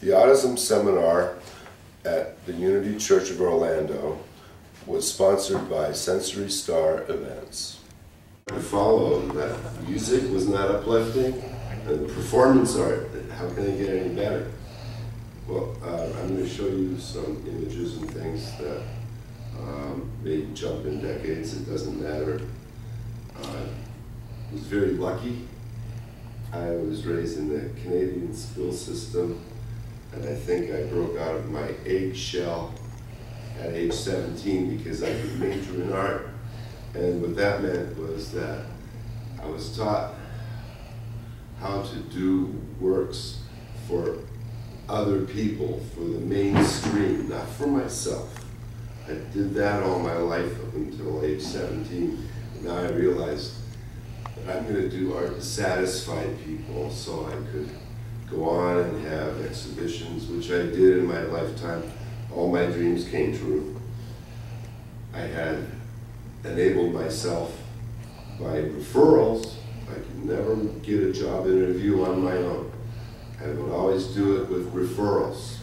The Autism Seminar at the Unity Church of Orlando was sponsored by Sensory Star Events. I followed that music was not uplifting, and performance art, how can it get any better? Well, I'm going to show you some images and things that may jump in decades, it doesn't matter. I was very lucky. I was raised in the Canadian school system, and I think I broke out of my eggshell at age 17 because I could major in art. And what that meant was that I was taught how to do works for other people, for the mainstream, not for myself. I did that all my life up until age 17. And now I realized that I'm going to do art to satisfy people so I could go on and have exhibitions, which I did in my lifetime. All my dreams came true. I had enabled myself by referrals. I could never get a job interview on my own. I would always do it with referrals.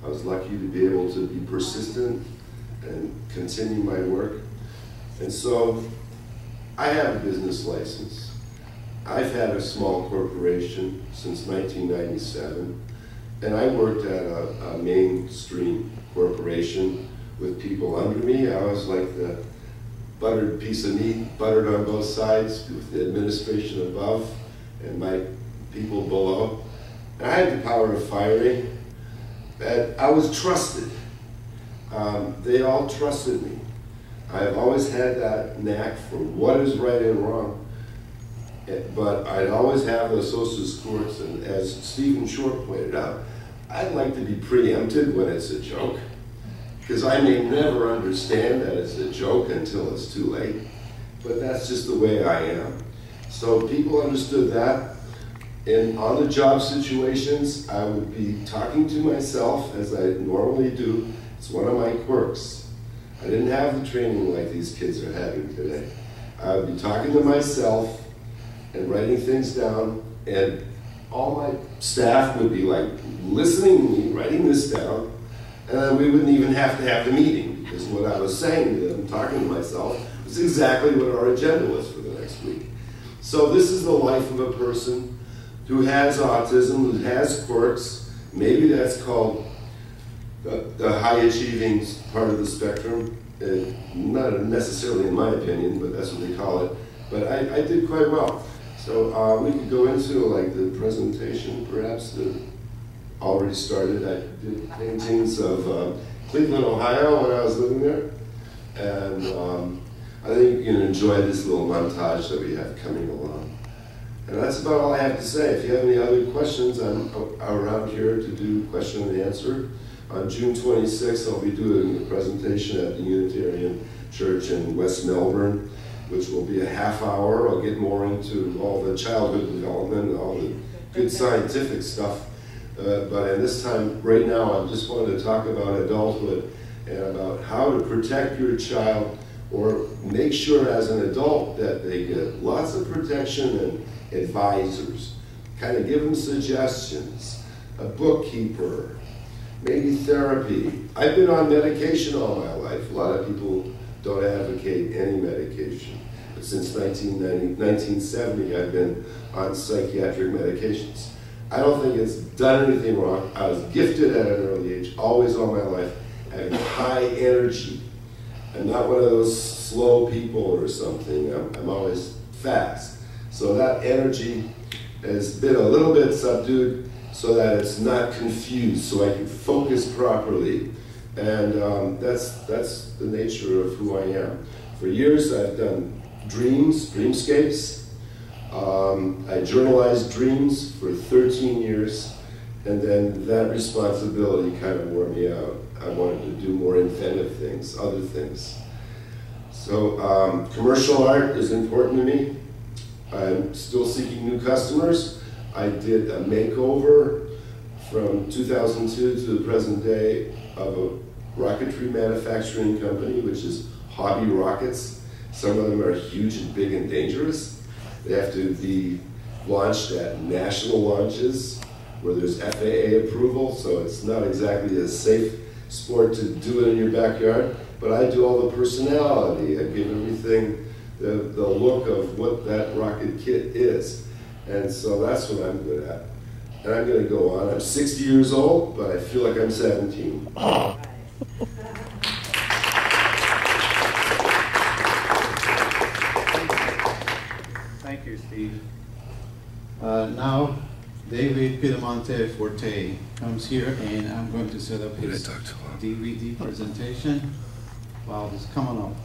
I was lucky to be able to be persistent and continue my work. And so I have a business license. I've had a small corporation since 1997, and I worked at a mainstream corporation with people under me. I was like the buttered piece of meat, buttered on both sides, with the administration above and my people below. And I had the power of firing, and I was trusted. They all trusted me. I've always had that knack for what is right and wrong. But I'd always have those social scores, and as Stephen Short pointed out, I'd like to be preempted when it's a joke, because I may never understand that it's a joke until it's too late, but that's just the way I am. So people understood that, and on the job situations, I would be talking to myself as I normally do. It's one of my quirks. I didn't have the training like these kids are having today. I would be talking to myself and writing things down, and all my staff would be like listening to me, writing this down, and then we wouldn't even have to have the meeting, because what I was saying to them, talking to myself, was exactly what our agenda was for the next week. So this is the life of a person who has autism, who has quirks. Maybe that's called the high-achieving part of the spectrum. Not necessarily in my opinion, but that's what they call it. But I did quite well. So we could go into like the presentation, perhaps, that already started. I did paintings of Cleveland, Ohio when I was living there. And I think you can enjoy this little montage that we have coming along. And that's about all I have to say. If you have any other questions, I'm around here to do question and answer. On June 26th, I'll be doing a presentation at the Unitarian Church in West Melbourne, which will be a half hour. I'll get more into all the childhood development, all the good scientific stuff. But at this time, right now, I just wanted to talk about adulthood and about how to protect your child, or make sure as an adult that they get lots of protection and advisors. Kind of give them suggestions, a bookkeeper, maybe therapy. I've been on medication all my life. A lot of people don't advocate any medication. But since 1970, I've been on psychiatric medications. I don't think it's done anything wrong. I was gifted at an early age, always all my life, having high energy. I'm not one of those slow people or something. I'm always fast. So that energy has been a little bit subdued so that it's not confused, so I can focus properly. And that's the nature of who I am. For years I've done dreamscapes. I journalized dreams for 13 years, and then that responsibility kind of wore me out. I wanted to do more inventive things, other things. So commercial art is important to me. I'm still seeking new customers. I did a makeover from 2002 to the present day of a rocketry manufacturing company, which is Hobby Rockets. Some of them are huge and big and dangerous. They have to be launched at national launches. where there's FAA approval, so it's not exactly a safe sport to do it in your backyard, but I do all the personality. I give everything the look of what that rocket kit is. And so that's what I'm good at. And I'm going to go on. I'm 60 years old, but I feel like I'm 17. Thank you, Steve. Now, David Piedemonte Forte comes here, and I'm going to set up his DVD presentation while he's coming up.